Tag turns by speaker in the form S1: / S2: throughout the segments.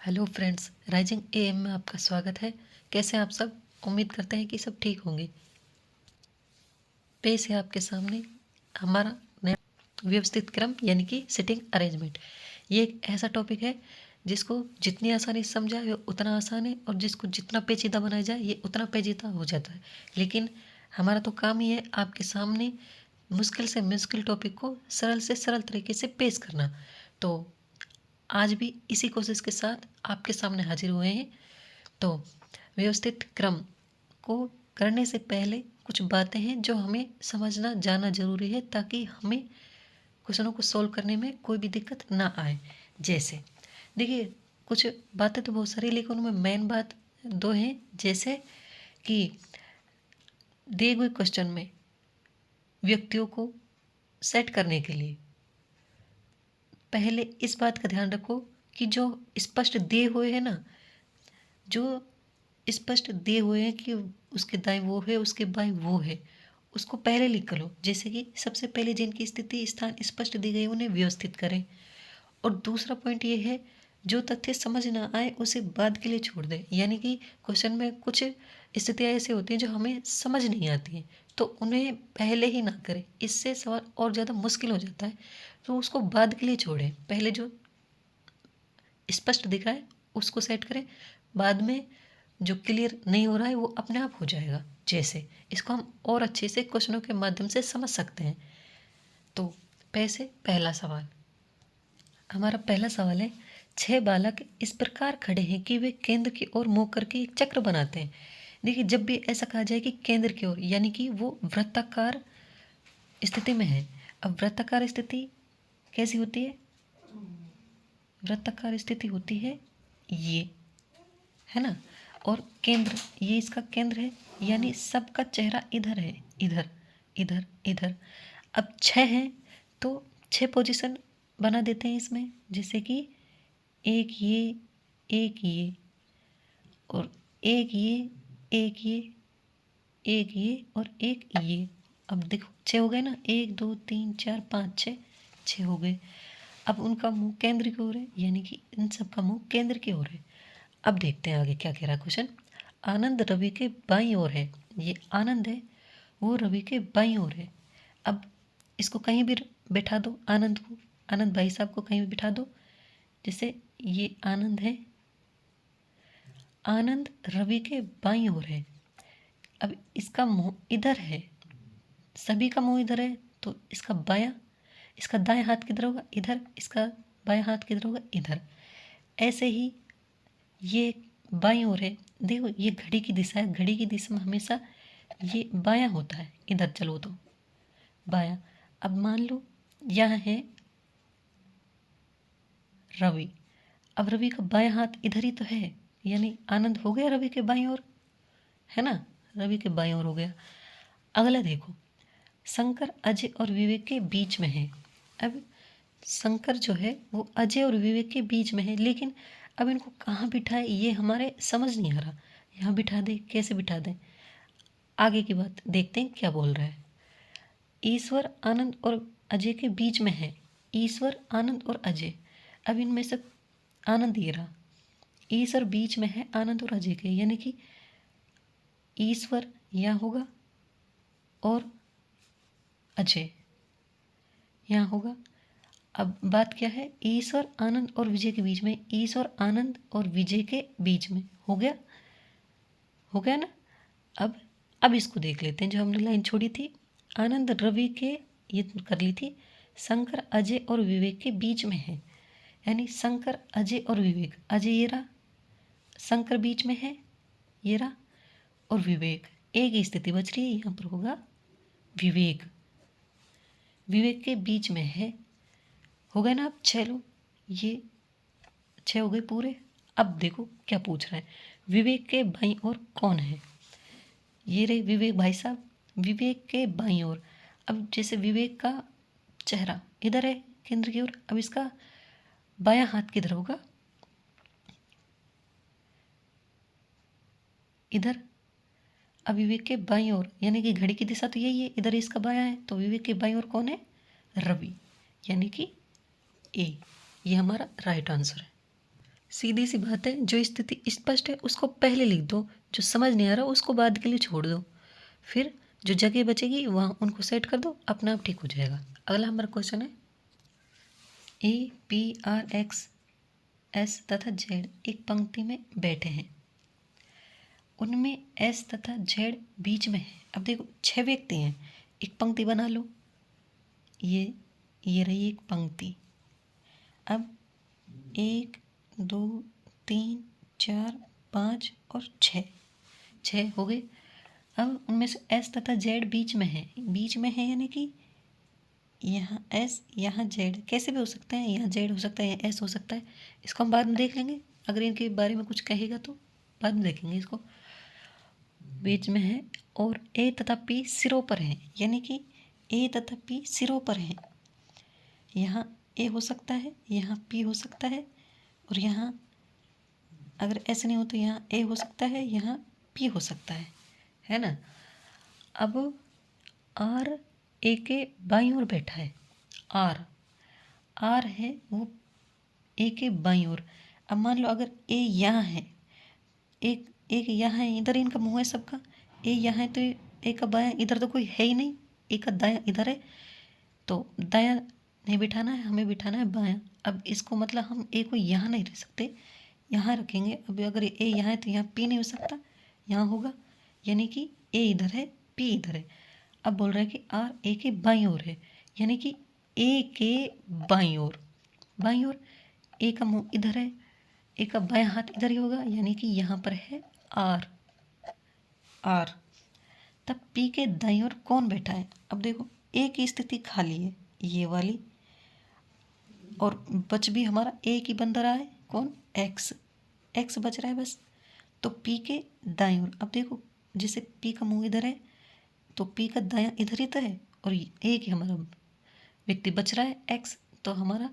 S1: Hello friends, rising am में आपका स्वागत है। कैसे हैं आप सब? उम्मीद करते हैं कि सब ठीक होंगे। पेश है आपके सामने हमारा नया व्यवस्थित क्रम यानी कि सिटिंग अरेंजमेंट। ये एक ऐसा टॉपिक है जिसको जितनी आसानी से समझा ये उतना आसान है, और जिसको जितना पेचीदा बनाया जाए ये उतना पेचीदा हो जाता है। लेकिन हमारा तो काम ही है आपके सामने मुश्किल से मुश्किल टॉपिक को सरल से सरल तरीके से पेश करना। तो आज भी इसी कोशिश के साथ आपके सामने हाजिर हुए हैं। तो व्यवस्थित क्रम को करने से पहले कुछ बातें हैं जो हमें समझना जानना जरूरी है, ताकि हमें क्वेश्चनों को सॉल्व करने में कोई भी दिक्कत ना आए। जैसे देखिए, कुछ बातें तो बहुत सारी, लेकिन उनमें मेन बात दो हैं। जैसे कि दिए हुए क्वेश्चन में व्यक्तियों को सेट करने के लिए पहले इस बात का ध्यान रखो कि जो स्पष्ट दिए हुए हैं ना, जो स्पष्ट दिए हुए हैं कि उसके दाएं वो है, उसके बाएं वो है, उसको पहले लिख लो। जैसे कि सबसे पहले जिनकी स्थिति स्थान स्पष्ट दी गई उन्हें व्यवस्थित करें। और दूसरा पॉइंट ये है, जो तथ्य समझ ना आए उसे बाद के लिए छोड़ दें। यानी कि क्वेश्चन में कुछ स्थितियाँ ऐसी होती हैं जो हमें समझ नहीं आती हैं, तो उन्हें पहले ही ना करें, इससे सवाल और ज़्यादा मुश्किल हो जाता है। तो उसको बाद के लिए छोड़ें, पहले जो स्पष्ट दिख रहा है उसको सेट करें, बाद में जो क्लियर नहीं हो रहा है वो अपने आप हो जाएगा। जैसे इसको हम और अच्छे से क्वेश्चनों के माध्यम से समझ सकते हैं। तो पहला सवाल, हमारा पहला सवाल है, 6 बालक इस प्रकार खड़े हैं कि वे केंद्र की ओर मुंह करके एक चक्र बनाते हैं। देखिए, जब भी ऐसा कहा जाए कि केंद्र की ओर, यानी कि वो वृत्ताकार स्थिति में है। अब वृत्ताकार स्थिति कैसी होती है? वृत्ताकार स्थिति होती है ये, है ना। और केंद्र, ये इसका केंद्र है, यानी सबका चेहरा इधर है, इधर इधर इधर। अब 6 हैं तो 6 पोजीशन बना देते हैं इसमें। जैसे कि एक ये और एक ये एक ये और एक ये। अब देखो 6 हो गए ना, 1 2 3 4 5 6, 6 हो गए। अब उनका मुंह केंद्र की ओर है, यानी कि इन सब का मुंह केंद्र की ओर है। अब देखते हैं आगे क्या कह रहा है क्वेश्चन। आनंद रवि के बाईं ओर है। ये आनंद है, वो रवि के बाईं ओर है। अब इसको कहीं भी बैठा दो, आनंद को, आनंद भाई साहब को कहीं भी बिठा दो। जैसे ये आनंद है, आनंद रवि के बाईं ओर है। अब इसका मुंह इधर है, सभी का मुंह इधर है, तो इसका दाएं हाथ किधर होगा? इधर। इसका बाएं हाथ किधर होगा? इधर। ऐसे ही ये बाईं ओर है। देखो, ये घड़ी की दिशा है, घड़ी की दिशा में हमेशा ये बायां होता है। इधर चलो तो बायां। अब मान लो यहाँ है रवि। अब रवि का बायां हाथ इधर ही तो है, यानी आनंद हो गया रवि के बाईं ओर, है ना। रवि के बाईं ओर हो गया। अगला देखो, शंकर अजय और विवेक के बीच में है। अब शंकर जो है वो अजय और विवेक के बीच में है, लेकिन अब इनको कहाँ बिठाए ये हमारे समझ नहीं आ रहा। यहाँ बिठा दे, कैसे बिठा दें? आगे की बात देखते हैं क्या बोल रहा है। ईश्वर आनंद और अजय के बीच में है। ईश्वर आनंद और अजय, अब इनमें से आनंद ये रहा, ईश्वर बीच में है आनंद और अजय के, यानी कि ईश्वर यहाँ होगा और अजय यहाँ होगा। अब बात क्या है, ईश्वर आनंद और विजय के बीच में, ईश्वर आनंद और विजय के बीच में हो गया, हो गया ना। अब इसको देख लेते हैं, जो हमने लाइन छोड़ी थी, आनंद रवि के, ये कर ली थी, शंकर अजय और विवेक के बीच में है। यानी शंकर अजय और विवेक, अजय ये रहा, शंकर बीच में है ये रहा, और विवेक, एक ही स्थिति बच रही है, यहाँ पर होगा विवेक, विवेक के बीच में है। हो गए ना। अब 6 लो, ये 6 हो गए पूरे। अब देखो क्या पूछ रहा है, विवेक के बाईं ओर कौन है? ये रहे विवेक भाई साहब, विवेक के बाईं ओर। अब जैसे विवेक का चेहरा इधर है केंद्र की ओर, अब इसका बायां हाथ किधर होगा? इधर। अब विवेक के बाईं ओर, यानी कि घड़ी की दिशा तो यही है, इधर इसका बायां है, तो विवेक के बाईं ओर कौन है? रवि, यानी कि ए। ये हमारा राइट आंसर है। सीधी सी बात है, जो स्थिति स्पष्ट है उसको पहले लिख दो, जो समझ नहीं आ रहा उसको बाद के लिए छोड़ दो, फिर जो जगह बचेगी वहाँ उनको सेट कर दो, अपने आप ठीक हो जाएगा। अगला हमारा क्वेश्चन है, A P R x S तथा जेड एक पंक्ति में बैठे हैं, उनमें एस तथा जेड बीच में है। अब देखो 6 व्यक्ति हैं, एक पंक्ति बना लो, ये रही एक पंक्ति। अब 1 2 3 4 5 और 6 हो गए। अब उनमें से एस तथा जेड बीच में है यानी कि यहाँ एस यहाँ जेड, कैसे भी हो सकता है, यहाँ जेड हो सकता है, यहाँ एस हो सकता है, इसको हम बाद में देख लेंगे, अगर इनके बारे में कुछ कहेगा तो बाद में देखेंगे। इसको बीच में है और ए तथा पी सिरों पर है, यानी कि ए तथा पी सिरों पर है। यहाँ ए हो सकता है, यहाँ पी हो सकता है, और यहाँ अगर ऐसे नहीं हो तो यहाँ ए हो सकता है, यहाँ पी हो सकता है ना। अब आर ए के बाईं ओर बैठा है, आर है वो ए के बाईं ओर। अब मान लो अगर ए यहाँ है, एक यहाँ है, इधर इनका मुँह है सबका, ए यहाँ है तो ए का बायां इधर तो कोई है ही नहीं, ए का दायां इधर है, तो दायां नहीं बिठाना है, हमें बिठाना है बायां। अब इसको मतलब हम ए को यहाँ नहीं रख सकते, यहाँ रखेंगे। अब अगर ए यहाँ है तो यहाँ पी नहीं हो सकता, यहाँ होगा, यानी कि ए इधर है, पी इधर है। अब बोल रहे हैं कि आर ए के बाईं ओर है, यानी कि ए के बाईं ओर, ए का मुंह इधर है, ए का बायां हाथ इधर ही होगा, यानी कि यहाँ पर है आर। तब पी के दाईं ओर कौन बैठा है? अब देखो ए की स्थिति खाली है, ये वाली, और बच भी हमारा ए की बन रहा है, कौन? एक्स बच रहा है बस। तो पी के दाईं ओर, अब देखो जैसे पी का मुंह इधर है तो पी का दायां इधर ही तो है, और ए की हमारा व्यक्ति बच रहा है एक्स, तो हमारा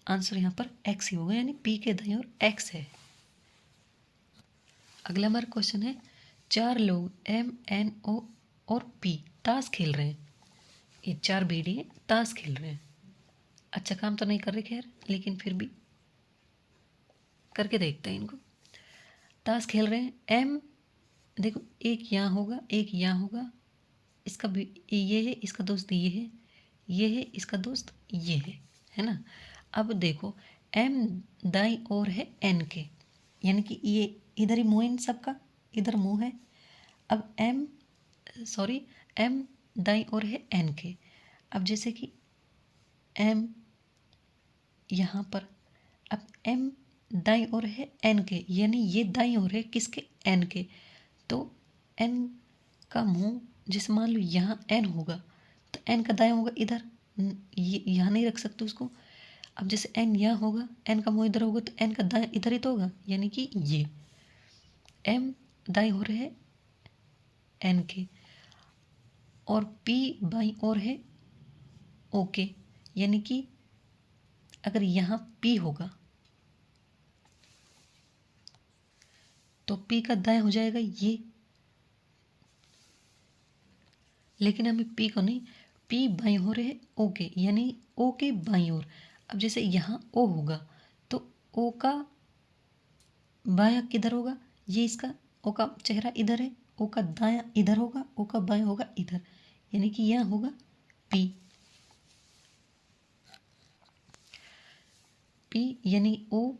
S1: आंसर यहाँ पर एक्स ही होगा, यानी पी के दाईं ओर एक्स है। अगला हमारा क्वेश्चन है, 4 लोग एम एन ओ और पी ताश खेल रहे हैं। ये 4 भेड़िए ताश खेल रहे हैं, अच्छा काम तो नहीं कर रहे खैर, लेकिन फिर भी करके देखते हैं इनको। ताश खेल रहे हैं, एम देखो एक यहाँ होगा, एक यहाँ होगा, इसका भी ये है, इसका दोस्त ये है, ये है, इसका दोस्त ये है ना। अब देखो एम दाईं ओर है एन के, यानी कि ये इधर ही मुँह है इन सबका, इधर मुँह है। अब एम दाईं ओर है एन के। अब जैसे कि एम यहाँ पर, अब एम दाईं ओर है एन के, यानी ये दाईं ओर है किसके? एन के। तो एन का मुंह जिस मान लो यहाँ एन होगा तो एन का दायां होगा इधर, ये यहाँ नहीं रख सकते उसको। अब जैसे एन यहाँ होगा, एन का मुंह इधर होगा तो एन का दायां इधर ही तो होगा, यानी कि ये एम दाईं ओर है एन के, और पी बाईं ओर है ओके, यानी कि अगर यहाँ पी होगा तो पी का दाएं हो जाएगा ये, लेकिन हमें पी को नहीं, पी बाईं ओर है ओ के, यानी ओ के बाईं ओर। अब जैसे यहाँ ओ होगा तो ओ का बायां किधर होगा? ये इसका ओ का चेहरा इधर है, ओ का दायां इधर होगा, ओ का बायां होगा इधर, यानी कि यहाँ होगा पी। यानी ओ,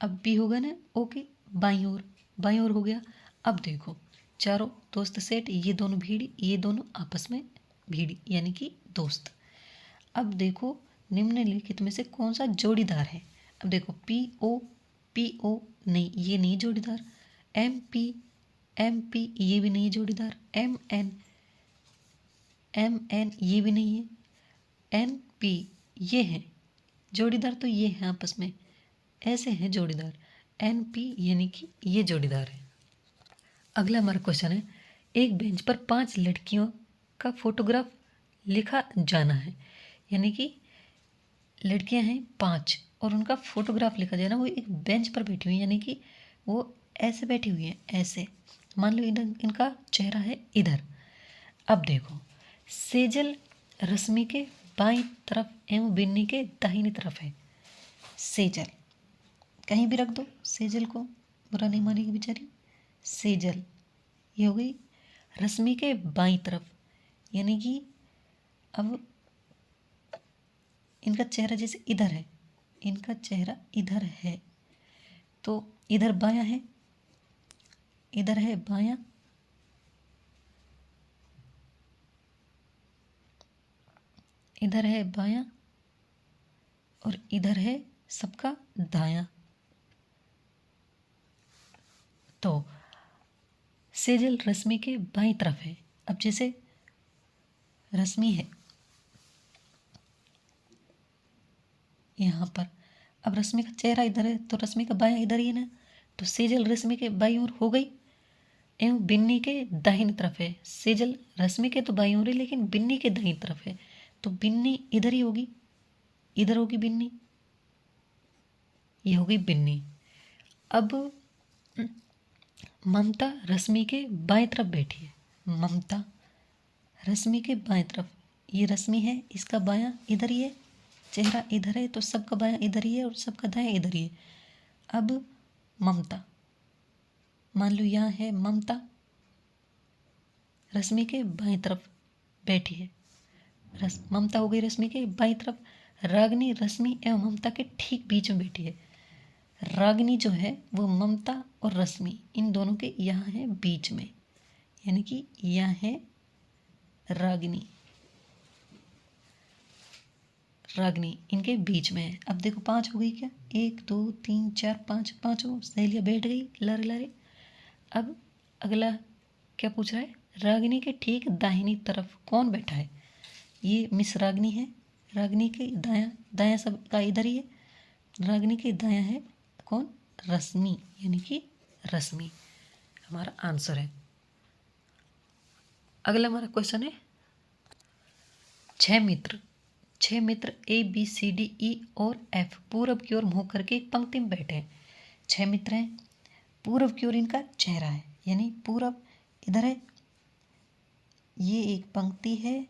S1: अब पी होगा ना ओ के बाईं ओर हो गया। अब देखो चारों दोस्त सेट, ये दोनों भीड़ी, ये दोनों आपस में भीड़ी, यानी कि दोस्त। अब देखो निम्नलिखित में से कौन सा जोड़ीदार है? अब देखो पी ओ नहीं, ये नहीं जोड़ीदार। एम पी ये भी नहीं है जोड़ीदार। एम एन ये भी नहीं है। एन पी ये है जोड़ीदार, तो ये है आपस में, ऐसे हैं जोड़ीदार। एन पी यानी कि ये जोड़ीदार है। अगला हमारा क्वेश्चन है, एक बेंच पर 5 लड़कियों का फोटोग्राफ लिखा जाना है, यानी कि लड़कियां हैं 5 और उनका फोटोग्राफ लिखा जाना, वो एक बेंच पर बैठी हुई है, यानी कि वो ऐसे बैठी हुई है, ऐसे मान लो इनका चेहरा है इधर। अब देखो सेजल रश्मि के बाईं तरफ एवं बिन्नी के दाहिनी तरफ है। सेजल कहीं भी रख दो सेजल को, बुरा नहीं मानेगी बेचारी। सेजल ये हो गई रश्मि के बाईं तरफ, यानी कि अब इनका चेहरा जैसे इधर है, इनका चेहरा इधर है, तो इधर बायां है, इधर है बायां, इधर है बायां, और इधर है सबका दायां। तो सेजल रश्मि के बाईं तरफ है। अब जैसे रश्मि है यहाँ पर, अब रश्मि का चेहरा इधर है तो रश्मि का बायां इधर ही है ना, तो सेजल रश्मि के बाईं ओर हो गई। एवं बिन्नी के दाहिनी तरफ है, सेजल रश्मि के तो बाईं ओर है लेकिन बिन्नी के दाहिनी तरफ है, तो बिन्नी इधर ही होगी, इधर होगी बिन्नी, ये होगी बिन्नी। अब ममता रश्मि के बाएं तरफ बैठी है, ममता रश्मि के बाएं तरफ, ये रश्मि है इसका बायां इधर ही है, चेहरा इधर है तो सबका बायां इधर ही है और सबका दायां इधर ही है। अब ममता, मान लो यहाँ है ममता रश्मि के बाएं तरफ बैठी है, ममता हो गई रश्मि के बाएं तरफ। रागिनी रश्मि एवं ममता के ठीक बीच में बैठी है। रागिनी जो है वो ममता और रश्मि इन दोनों के यहाँ है बीच में, यानी कि यहाँ है रागिनी, रागिनी इनके बीच में है। अब देखो 5 हो गई क्या, 1 2 3 4 5, पाँचों सहेलियाँ बैठ गई लारे लारे। अब अगला क्या पूछ रहा है, रागिनी के ठीक दाहिनी तरफ कौन बैठा है, ये मिस रागिनी है, रागिनी के दायां, दायां सब का इधर ही है, रागिनी के दायां है कौन, रश्मि, यानी कि रश्मि हमारा आंसर है। अगला हमारा क्वेश्चन है 6 मित्र, 6 मित्र A B C D E और एफ पूर्व की ओर मुंह करके एक पंक्ति में बैठे हैं। 6 मित्र हैं, पूर्व की ओर इनका चेहरा है, यानी पूर्व इधर है, ये एक पंक्ति है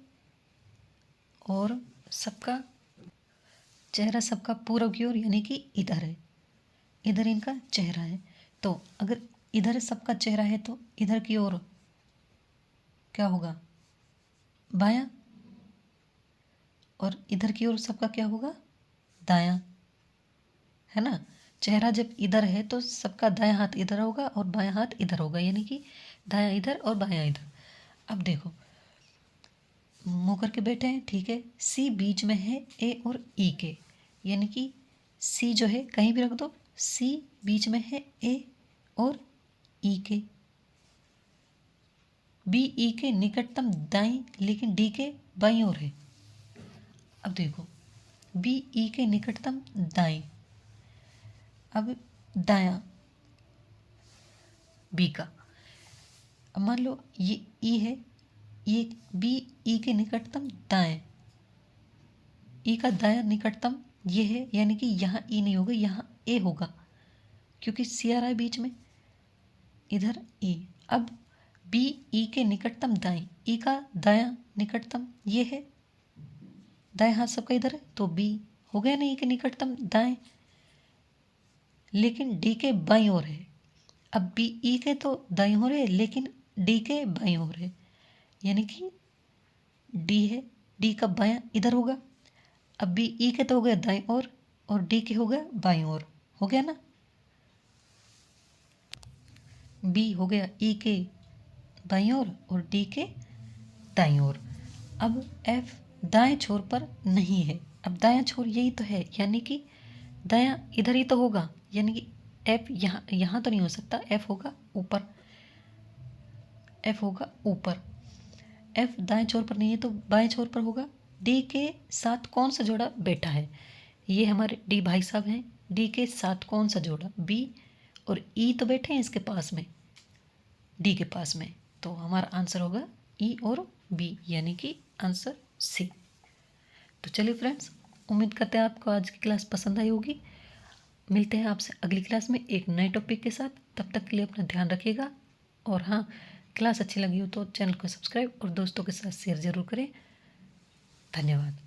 S1: और सबका चेहरा सबका पूर्व की ओर यानी कि इधर है, इधर इनका चेहरा है। तो अगर इधर सबका चेहरा है तो इधर की ओर क्या होगा, बायां, और इधर की ओर सबका क्या होगा, दायां, है ना। चेहरा जब इधर है तो सबका दायां हाथ इधर होगा और बायां हाथ इधर होगा, यानी कि दायां इधर और बायां इधर। अब देखो मुंह करके बैठे हैं, ठीक है। सी बीच में है ए और ई के, यानी कि सी जो है कहीं भी रख दो, सी बीच में है ए और ई के, बी ई के निकटतम दाईं लेकिन डी के बाईं ओर है। अब देखो बी ई के निकटतम दाईं, अब दायां बी का, अब मान लो ये ई है, ये बी ई के निकटतम दाएं, ई का दायां निकटतम ये है, यानी कि यहाँ ई नहीं होगा, यहाँ ए होगा क्योंकि सी आ रहा है बीच में, इधर ई। अब बी ई के निकटतम दाएं, ई का दायां निकटतम ये है, दाएं हाथ सबका इधर है तो बी हो गया ना ई के निकटतम दाएं, लेकिन डी के बाईं ओर है। अब बी ई के तो दाईं ओर है लेकिन डी के बाईं ओर है, यानी कि डी है, डी का बायां इधर होगा। अब बी ई के तो हो गया दाईं ओर और डी के हो गया बाईं ओर, हो गया ना। बी हो गया ई के बाईं ओर और डी के दाईं ओर। अब एफ दाएं छोर पर नहीं है, अब दायां छोर यही तो है, यानी कि दायां इधर ही तो होगा, यानी कि एफ यहाँ तो नहीं हो सकता, एफ होगा ऊपर, एफ होगा ऊपर। एफ दाएं छोर पर नहीं है तो बाएं छोर पर होगा। डी के साथ कौन सा जोड़ा बैठा है, ये हमारे डी भाई साहब हैं, डी के साथ कौन सा जोड़ा, बी और ई तो बैठे हैं इसके पास में, डी के पास में, तो हमारा आंसर होगा ई और बी, यानी कि आंसर सी। तो चलिए फ्रेंड्स, उम्मीद करते हैं आपको आज की क्लास पसंद आई होगी। मिलते हैं आपसे अगली क्लास में एक नए टॉपिक के साथ, तब तक के लिए अपना ध्यान रखिएगा। और हाँ, क्लास अच्छी लगी हो तो चैनल को सब्सक्राइब और दोस्तों के साथ शेयर ज़रूर करें। धन्यवाद।